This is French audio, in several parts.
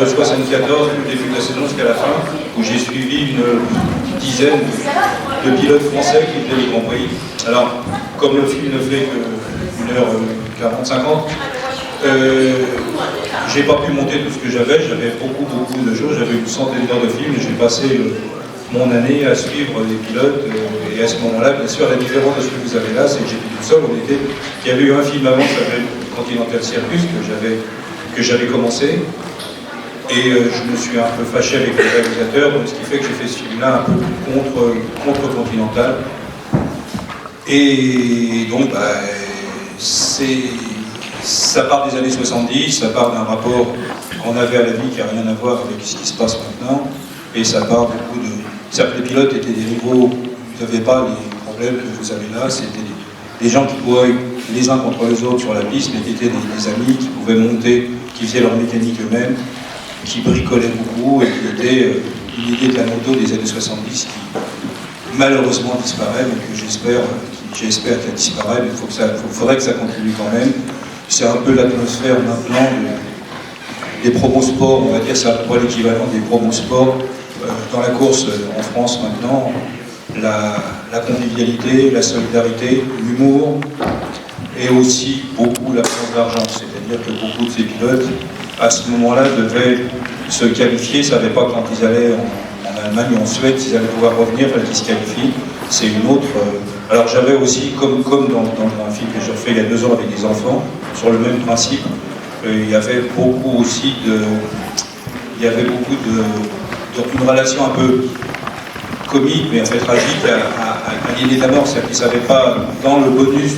entre 74, le début de la saison jusqu'à la fin, où j'ai suivi une dizaine de pilotes français qui faisaient les Grands Prix. Alors, comme le film ne fait que 1h40, 50, j'ai pas pu monter tout ce que j'avais beaucoup de choses, j'avais une centaine d'heures de films et j'ai passé mon année à suivre les pilotes et à ce moment-là, bien sûr, la différence de ce que vous avez là, c'est que j'étais tout seul, il y avait eu un film avant qui s'appelait Continental Circus que j'avais commencé et je me suis un peu fâché avec le réalisateur, donc ce qui fait que j'ai fait ce film-là un peu contre Continental et donc ça part des années 70, ça part d'un rapport qu'on avait à la vie qui n'a rien à voir avec ce qui se passe maintenant et ça part beaucoup de... Les pilotes étaient des rivaux, vous n'avez pas les problèmes que vous avez là, c'était des gens qui couraient les uns contre les autres sur la piste, mais qui étaient des amis, qui pouvaient monter, qui faisaient leur mécanique eux-mêmes, qui bricolaient beaucoup et qui étaient une idée de la moto des années 70 qui malheureusement disparaît, mais que j'espère qu'elle disparaît, mais il faudrait que ça continue quand même. C'est un peu l'atmosphère maintenant des promos sports, on va dire, c'est à peu près l'équivalent des promos sports dans la course en France maintenant. La convivialité, la solidarité, l'humour et aussi beaucoup l'absence d'argent. C'est-à-dire que beaucoup de ces pilotes, à ce moment-là, devaient se qualifier, ne savaient pas quand ils allaient en Allemagne ou en Suède, s'ils allaient pouvoir revenir, il fallait qu'ils se qualifient. C'est une autre... Alors j'avais aussi, comme dans un film que j'ai fait il y a 2 ans avec des enfants, sur le même principe, il y avait beaucoup aussi une relation un peu comique, mais en fait tragique, à l'idée de la mort. C'est-à-dire qu'ils ne savaient pas, dans le bonus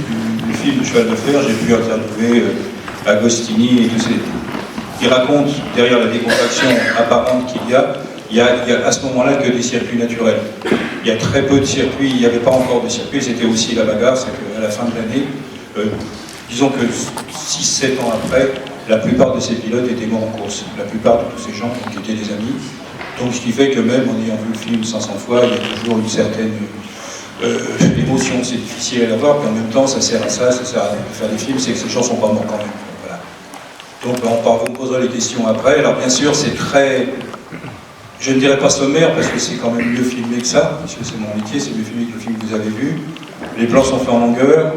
du film du Cheval de Fer, j'ai pu interviewer Agostini et tous ces... Qui racontent, derrière la décontraction apparente qu'il y a à ce moment-là que des circuits naturels. Il y a très peu de circuits, il n'y avait pas encore de circuits, c'était aussi la bagarre, c'est qu'à la fin de l'année, disons que 6-7 ans après, la plupart de ces pilotes étaient morts en course. La plupart de tous ces gens qui étaient des amis. Donc ce qui fait que même en ayant vu le film 500 fois, il y a toujours une certaine émotion, c'est difficile à l'avoir, puis en même temps ça sert à ça sert à faire des films, c'est que ces gens ne sont pas morts quand même. Voilà. Donc vous me poserez les questions après. Alors bien sûr c'est très, je ne dirais pas sommaire parce que c'est quand même mieux filmé que ça, parce que c'est mon métier, c'est mieux filmé que le film que vous avez vu. Les plans sont faits en longueur,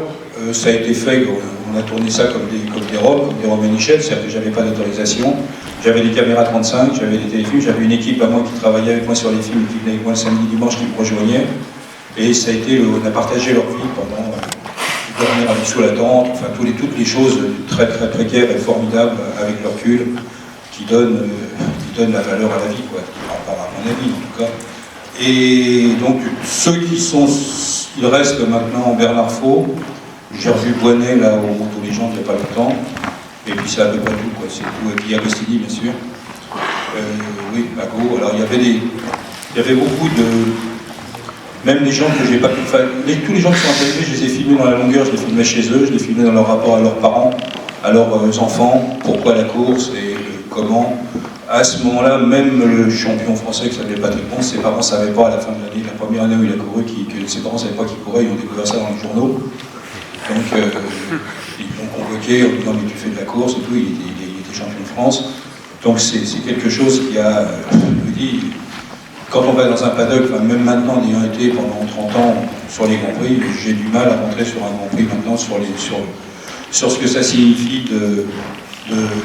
ça a été fait, on a tourné ça comme des Roms et Michel, c'est-à-dire que j'avais pas d'autorisation. J'avais des caméras 35, j'avais des téléfilms, j'avais une équipe à moi qui travaillait avec moi sur les films, qui venait avec moi le samedi, dimanche, qui me rejoignait. Et ça a été, on a partagé leur vie pendant dormir sous la tente, enfin toutes les choses très très précaires et formidables avec le recul, qui donnent la valeur à la vie, quoi. À mon avis en tout cas. Et donc ceux il reste maintenant Bernard Faux, j'ai revu Boinet là au Moto Légende il n'y a pas longtemps. Et puis c'est à peu près tout, quoi. C'est tout. Et puis Agostini, bien sûr. Oui, Mago. Alors il y avait beaucoup de... Même les gens que j'ai pas pu... Enfin, tous les gens qui sont interviewés, je les ai filmés dans la longueur, je les filmais chez eux, je les filmais dans leur rapport à leurs parents, à leurs enfants, pourquoi la course et comment. À ce moment-là, même le champion français qui s'appelait Patrick Ponce, ses parents ne savaient pas à la fin de l'année, la première année où il a couru, que ses parents ne savaient pas qu'il courait, ils ont découvert ça dans les journaux. Donc, ils l'ont convoqué en disant mais tu fais de la course et tout, il était champion de France. Donc c'est quelque chose qui a, je me dis, quand on va dans un paddock, enfin, même maintenant ayant été pendant 30 ans sur les Grands Prix, j'ai du mal à rentrer sur un Grand Prix maintenant sur ce que ça signifie de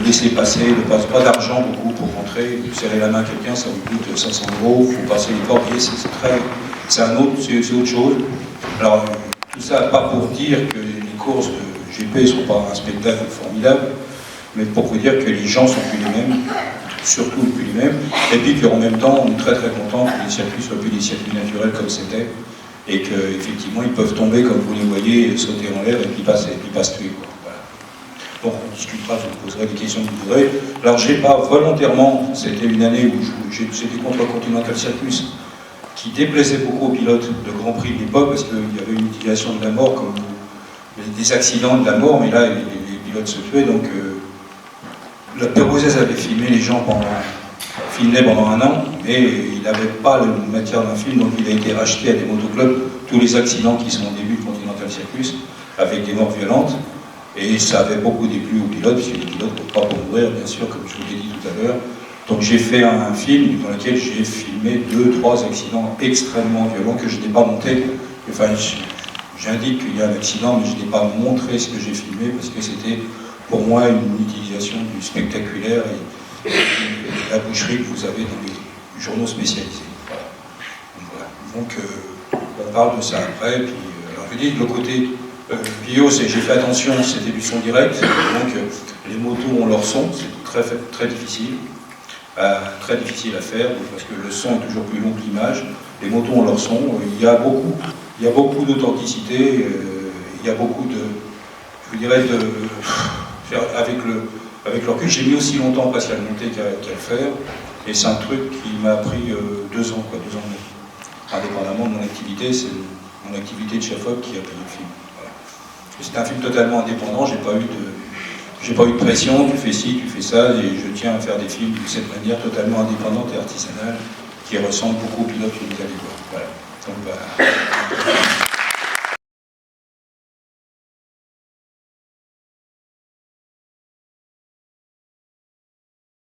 laisser passer, de pas d'argent beaucoup pour rentrer, de serrer la main à quelqu'un, ça vous coûte 500 €, il faut passer les portes, c'est autre chose. Alors tout ça pas pour dire que les courses de GP ne sont pas un spectacle formidable, mais pour vous dire que les gens sont plus les mêmes, surtout plus les mêmes, et puis qu'en même temps, on est très très content que les circuits soient plus des circuits naturels comme c'était, et qu'effectivement, ils peuvent tomber comme vous les voyez, sauter en l'air, et puis passent tuer. Voilà. Bon, on discutera, je vous poserai des questions que vous voudrez. Alors, j'ai pas volontairement, c'était une année où j'étais contre Continental Circus, qui déplaisait beaucoup aux pilotes de Grand Prix de l'époque, parce qu'il y avait une utilisation de la mort, comme des accidents de la mort, mais là, les pilotes se tuaient, donc le Perrozès avait filmé les gens pendant 1 an, mais il n'avait pas la matière d'un film, donc il a été racheté à des motoclubs, tous les accidents qui sont au début de Continental Circus, avec des morts violentes, et ça avait beaucoup déplu aux pilotes, puisque les pilotes ne peuvent pas mourir, bien sûr, comme je vous l'ai dit tout à l'heure, Donc j'ai fait un film dans lequel j'ai filmé 2-3 accidents extrêmement violents que je n'ai pas monté. Enfin, j'indique qu'il y a un accident, mais je n'ai pas montré ce que j'ai filmé parce que c'était pour moi une utilisation du spectaculaire et de la boucherie que vous avez dans les journaux spécialisés. Voilà. Donc on parle de ça après. Puis, alors je dis le côté vidéo, c'est j'ai fait attention, c'était du son direct, donc les motos ont leur son, c'est très difficile. Très difficile à faire parce que le son est toujours plus long que l'image. Les motos ont leur son. Il y a beaucoup d'authenticité. Il y a beaucoup de, je dirais, avec le recul, j'ai mis aussi longtemps presque à le monter qu'à le faire. Et c'est un truc qui m'a pris 2 ans, 2 ans et demi. Indépendamment de mon activité, c'est mon activité de chef-op qui a payé le film. Voilà. C'est un film totalement indépendant. J'ai pas eu de pression, tu fais ci, tu fais ça, et je tiens à faire des films de cette manière totalement indépendante et artisanale qui ressemble beaucoup au pilote que vous allez voir. Voilà. Donc,